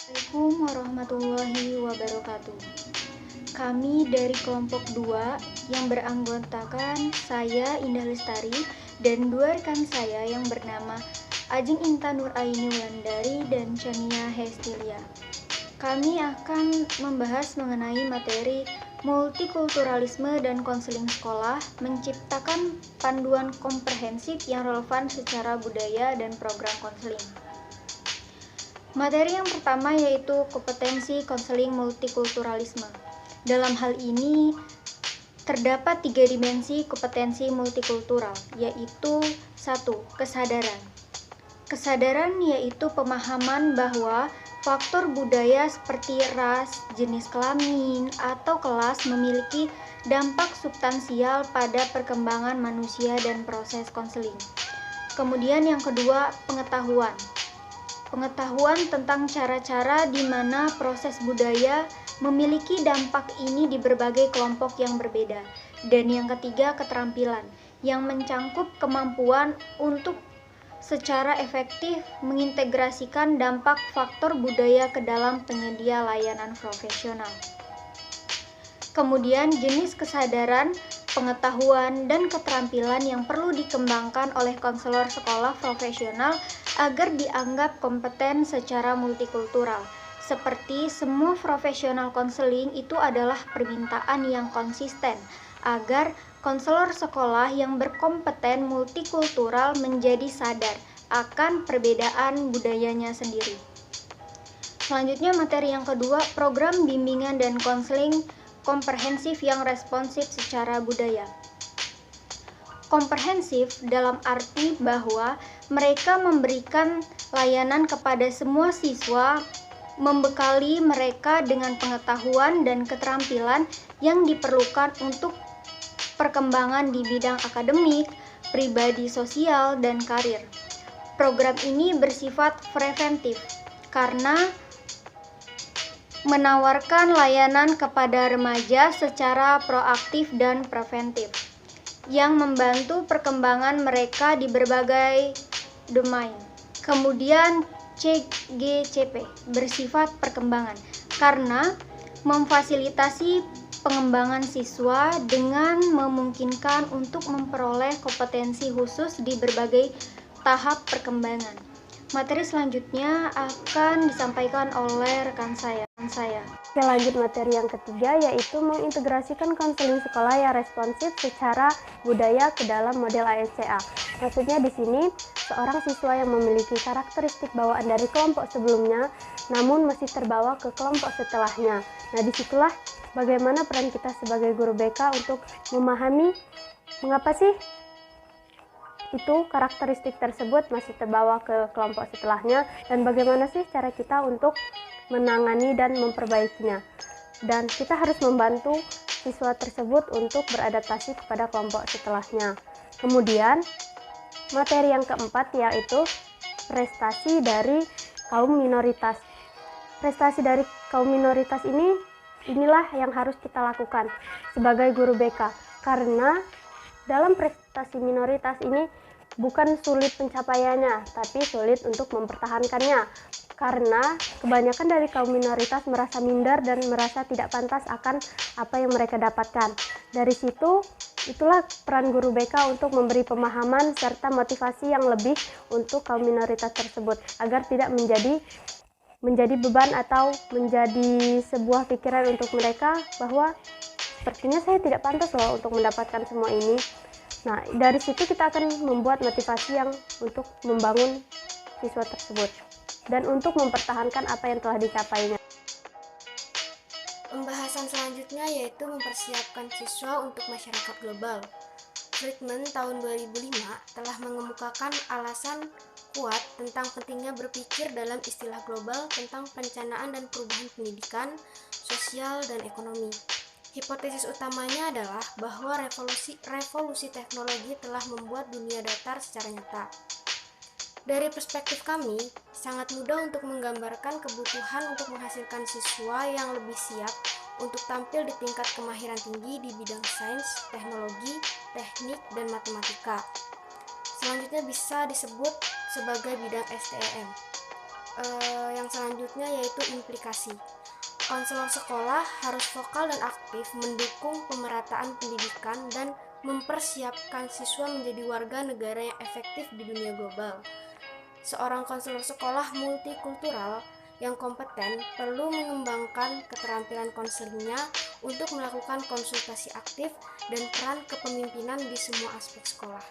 Assalamualaikum warahmatullahi wabarakatuh. Kami dari kelompok 2 yang beranggotakan saya Indah Lestari dan dua rekan saya yang bernama Ajeng Intan Nuraini Wulandari dan Chania Hestilia. Kami akan membahas mengenai materi multikulturalisme dan konseling sekolah, menciptakan panduan komprehensif yang relevan secara budaya dan program konseling. Materi yang pertama yaitu kompetensi konseling multikulturalisme. Dalam hal ini terdapat 3 dimensi kompetensi multikultural, yaitu 1. Kesadaran. Kesadaran yaitu pemahaman bahwa faktor budaya seperti ras, jenis kelamin, atau kelas memiliki dampak substansial pada perkembangan manusia dan proses konseling. Kemudian yang kedua, pengetahuan. Pengetahuan tentang cara-cara di mana proses budaya memiliki dampak ini di berbagai kelompok yang berbeda. Dan yang ketiga, keterampilan yang mencangkup kemampuan untuk secara efektif mengintegrasikan dampak faktor budaya ke dalam penyedia layanan profesional. Kemudian jenis kesadaran, pengetahuan, dan keterampilan yang perlu dikembangkan oleh konselor sekolah profesional agar dianggap kompeten secara multikultural. Seperti semua profesional konseling itu adalah permintaan yang konsisten agar konselor sekolah yang berkompeten multikultural menjadi sadar akan perbedaan budayanya sendiri. Selanjutnya materi yang kedua, program bimbingan dan konseling komprehensif yang responsif secara budaya. Komprehensif dalam arti bahwa mereka memberikan layanan kepada semua siswa, membekali mereka dengan pengetahuan dan keterampilan yang diperlukan untuk perkembangan di bidang akademik, pribadi sosial, dan karir. Program ini bersifat preventif karena menawarkan layanan kepada remaja secara proaktif dan preventif yang membantu perkembangan mereka di berbagai domain. Kemudian CGCP bersifat perkembangan karena memfasilitasi pengembangan siswa dengan memungkinkan untuk memperoleh kompetensi khusus di berbagai tahap perkembangan. Materi selanjutnya akan disampaikan oleh rekan saya. Oke, lanjut materi yang ketiga yaitu mengintegrasikan konseling sekolah yang responsif secara budaya ke dalam model ASCA. Maksudnya di sini seorang siswa yang memiliki karakteristik bawaan dari kelompok sebelumnya namun masih terbawa ke kelompok setelahnya. Nah, disitulah bagaimana peran kita sebagai guru BK untuk memahami mengapa sih itu karakteristik tersebut masih terbawa ke kelompok setelahnya dan bagaimana sih cara kita untuk menangani dan memperbaikinya. Dan kita harus membantu siswa tersebut untuk beradaptasi kepada kelompok setelahnya. Kemudian materi yang keempat yaitu prestasi dari kaum minoritas. Prestasi dari kaum minoritas inilah yang harus kita lakukan sebagai guru BK, karena dalam prestasi minoritas ini bukan sulit pencapaiannya, tapi sulit untuk mempertahankannya. Karena kebanyakan dari kaum minoritas merasa minder dan merasa tidak pantas akan apa yang mereka dapatkan. Dari situ, itulah peran guru BK untuk memberi pemahaman serta motivasi yang lebih untuk kaum minoritas tersebut, agar tidak menjadi beban atau menjadi sebuah pikiran untuk mereka bahwa sepertinya saya tidak pantas loh untuk mendapatkan semua ini. Nah, dari situ kita akan membuat motivasi yang untuk membangun siswa tersebut dan untuk mempertahankan apa yang telah dicapainya. Pembahasan selanjutnya yaitu mempersiapkan siswa untuk masyarakat global. Friedman tahun 2005 telah mengemukakan alasan kuat tentang pentingnya berpikir dalam istilah global tentang perencanaan dan perubahan pendidikan, sosial, dan ekonomi. Hipotesis utamanya adalah bahwa revolusi teknologi telah membuat dunia datar secara nyata. Dari perspektif kami, sangat mudah untuk menggambarkan kebutuhan untuk menghasilkan siswa yang lebih siap untuk tampil di tingkat kemahiran tinggi di bidang sains, teknologi, teknik, dan matematika. Selanjutnya bisa disebut sebagai bidang STEM. Yang selanjutnya yaitu implikasi. Konselor sekolah harus vokal dan aktif mendukung pemerataan pendidikan dan mempersiapkan siswa menjadi warga negara yang efektif di dunia global. Seorang konselor sekolah multikultural yang kompeten perlu mengembangkan keterampilan konselingnya untuk melakukan konsultasi aktif dan peran kepemimpinan di semua aspek sekolah.